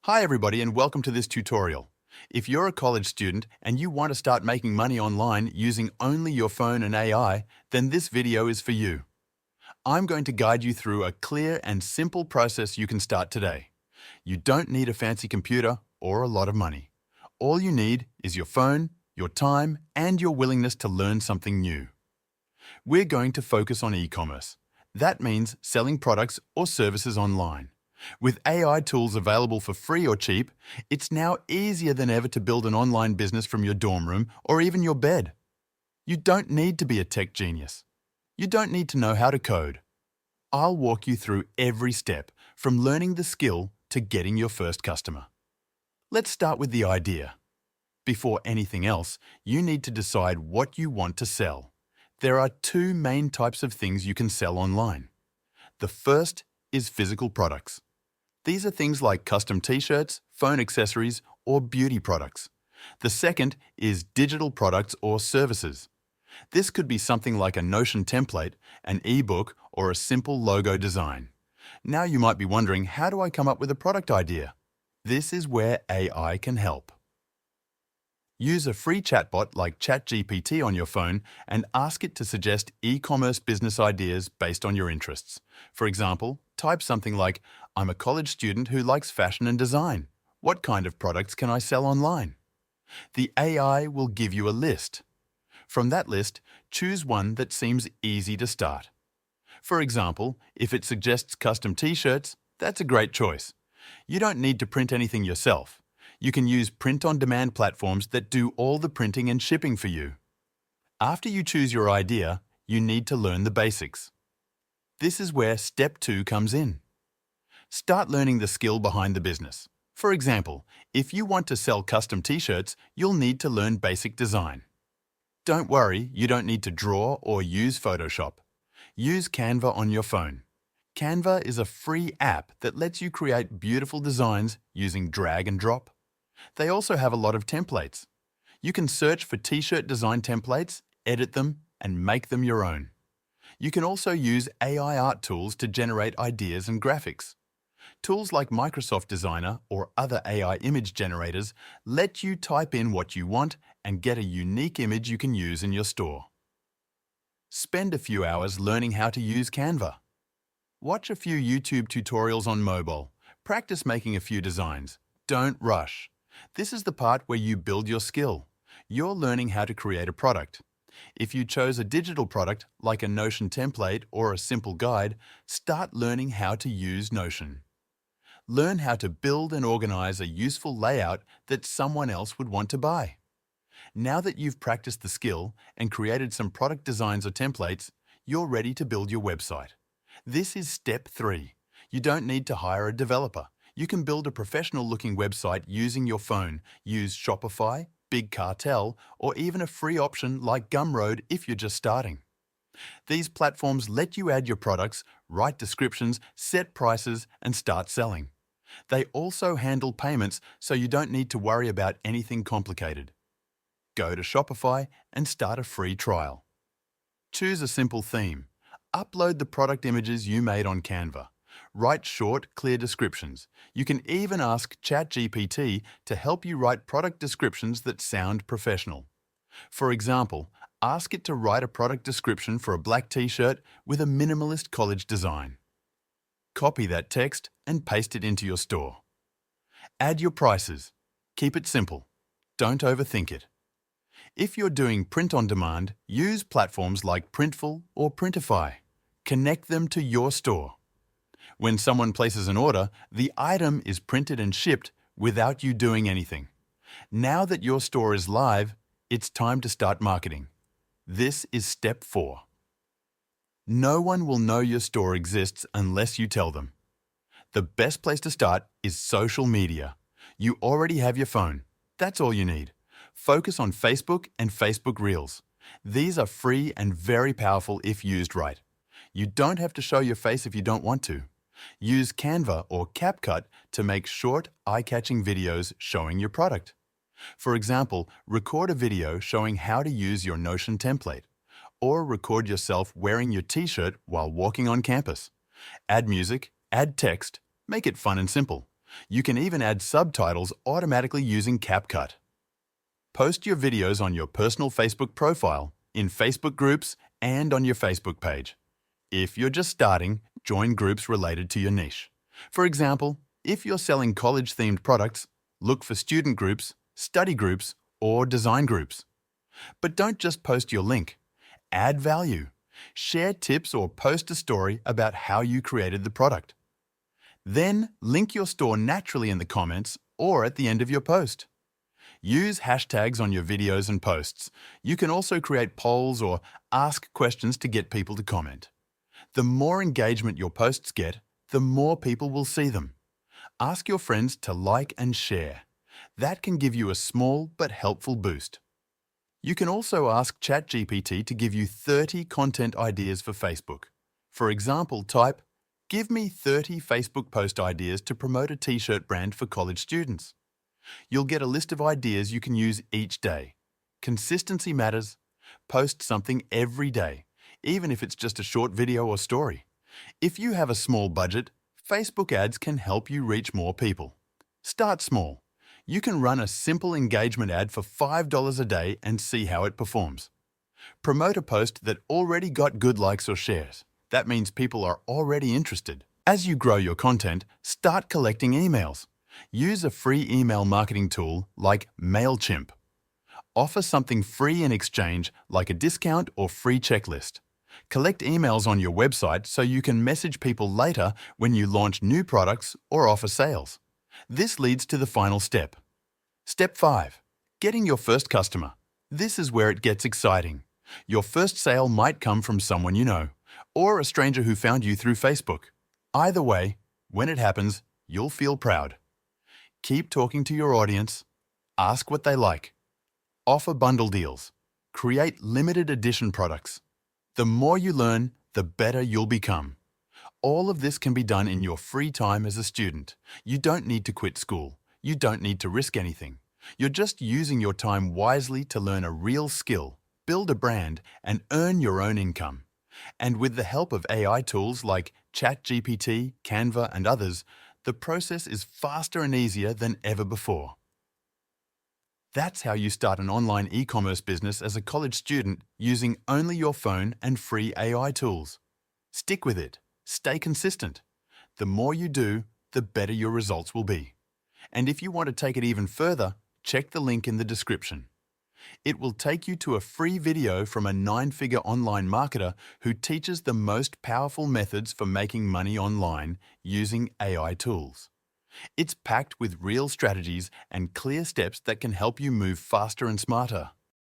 Hi everybody and welcome to this tutorial. If you're a college student and you want to start making money online using only your phone and AI, then this video is for you. I'm going to guide you through a clear and simple process you can start today. You don't need a fancy computer or a lot of money. All you need is your phone, your time, and your willingness to learn something new. We're going to focus on e-commerce. That means selling products or services online. With AI tools available for free or cheap, it's now easier than ever to build an online business from your dorm room or even your bed. You don't need to be a tech genius. You don't need to know how to code. I'll walk you through every step, from learning the skill to getting your first customer. Let's start with the idea. Before anything else, you need to decide what you want to sell. There are two main types of things you can sell online. The first is physical products. These are things like custom t-shirts, phone accessories, or beauty products. The second is digital products or services. This could be something like a Notion template, an ebook, or a simple logo design. Now you might be wondering, how do I come up with a product idea? This is where AI can help. Use a free chatbot like ChatGPT on your phone and ask it to suggest e-commerce business ideas based on your interests. For example, type something like, "I'm a college student who likes fashion and design. What kind of products can I sell online?" The AI will give you a list. From that list, choose one that seems easy to start. For example, if it suggests custom t-shirts, that's a great choice. You don't need to print anything yourself. You can use print-on-demand platforms that do all the printing and shipping for you. After you choose your idea, you need to learn the basics. This is where step 2 comes in. Start learning the skill behind the business. For example, if you want to sell custom t-shirts, you'll need to learn basic design. Don't worry, you don't need to draw or use Photoshop. Use Canva on your phone. Canva is a free app that lets you create beautiful designs using drag and drop. They also have a lot of templates. You can search for t-shirt design templates, edit them, and make them your own. You can also use AI art tools to generate ideas and graphics. Tools like Microsoft Designer or other AI image generators let you type in what you want and get a unique image you can use in your store. Spend a few hours learning how to use Canva. Watch a few YouTube tutorials on mobile. Practice making a few designs. Don't rush. This is the part where you build your skill. You're learning how to create a product. If you chose a digital product, like a Notion template or a simple guide, start learning how to use Notion. Learn how to build and organize a useful layout that someone else would want to buy. Now that you've practiced the skill and created some product designs or templates, you're ready to build your website. This is step 3. You don't need to hire a developer. You can build a professional-looking website using your phone. Use Shopify, Big Cartel, or even a free option like Gumroad if you're just starting. These platforms let you add your products, write descriptions, set prices, and start selling. They also handle payments, so you don't need to worry about anything complicated. Go to Shopify and start a free trial. Choose a simple theme. Upload the product images you made on Canva. Write short, clear descriptions. You can even ask ChatGPT to help you write product descriptions that sound professional. For example, ask it to write a product description for a black t-shirt with a minimalist college design. Copy that text and paste it into your store. Add your prices. Keep it simple. Don't overthink it. If you're doing print on demand, use platforms like Printful or Printify. Connect them to your store. When someone places an order, the item is printed and shipped without you doing anything. Now that your store is live, it's time to start marketing. This is step 4. No one will know your store exists unless you tell them. The best place to start is social media. You already have your phone. That's all you need. Focus on Facebook and Facebook Reels. These are free and very powerful if used right. You don't have to show your face if you don't want to. Use Canva or CapCut to make short, eye-catching videos showing your product. For example, record a video showing how to use your Notion template, or record yourself wearing your t-shirt while walking on campus. Add music, add text, make it fun and simple. You can even add subtitles automatically using CapCut. Post your videos on your personal Facebook profile, in Facebook groups, and on your Facebook page. If you're just starting, join groups related to your niche. For example, if you're selling college-themed products, look for student groups, study groups, or design groups. But don't just post your link. Add value. Share tips or post a story about how you created the product. Then link your store naturally in the comments or at the end of your post. Use hashtags on your videos and posts. You can also create polls or ask questions to get people to comment. The more engagement your posts get, the more people will see them. Ask your friends to like and share. That can give you a small but helpful boost. You can also ask ChatGPT to give you 30 content ideas for Facebook. For example, type, "Give me 30 Facebook post ideas to promote a t-shirt brand for college students." You'll get a list of ideas you can use each day. Consistency matters. Post something every day, even if it's just a short video or story. If you have a small budget, Facebook ads can help you reach more people. Start small. You can run a simple engagement ad for $5 a day and see how it performs. Promote a post that already got good likes or shares. That means people are already interested. As you grow your content, start collecting emails. Use a free email marketing tool like MailChimp. Offer something free in exchange, like a discount or free checklist. Collect emails on your website so you can message people later when you launch new products or offer sales. This leads to the final step. Step 5. Getting your first customer. This is where it gets exciting. Your first sale might come from someone you know, or a stranger who found you through Facebook. Either way, when it happens, you'll feel proud. Keep talking to your audience. Ask what they like. Offer bundle deals. Create limited edition products. The more you learn, the better you'll become. All of this can be done in your free time as a student. You don't need to quit school. You don't need to risk anything. You're just using your time wisely to learn a real skill, build a brand, and earn your own income. And with the help of AI tools like ChatGPT, Canva, and others, the process is faster and easier than ever before. That's how you start an online e-commerce business as a college student using only your phone and free AI tools. Stick with it. Stay consistent. The more you do, the better your results will be. And if you want to take it even further, check the link in the description. It will take you to a free video from a 9-figure online marketer who teaches the most powerful methods for making money online using AI tools. It's packed with real strategies and clear steps that can help you move faster and smarter.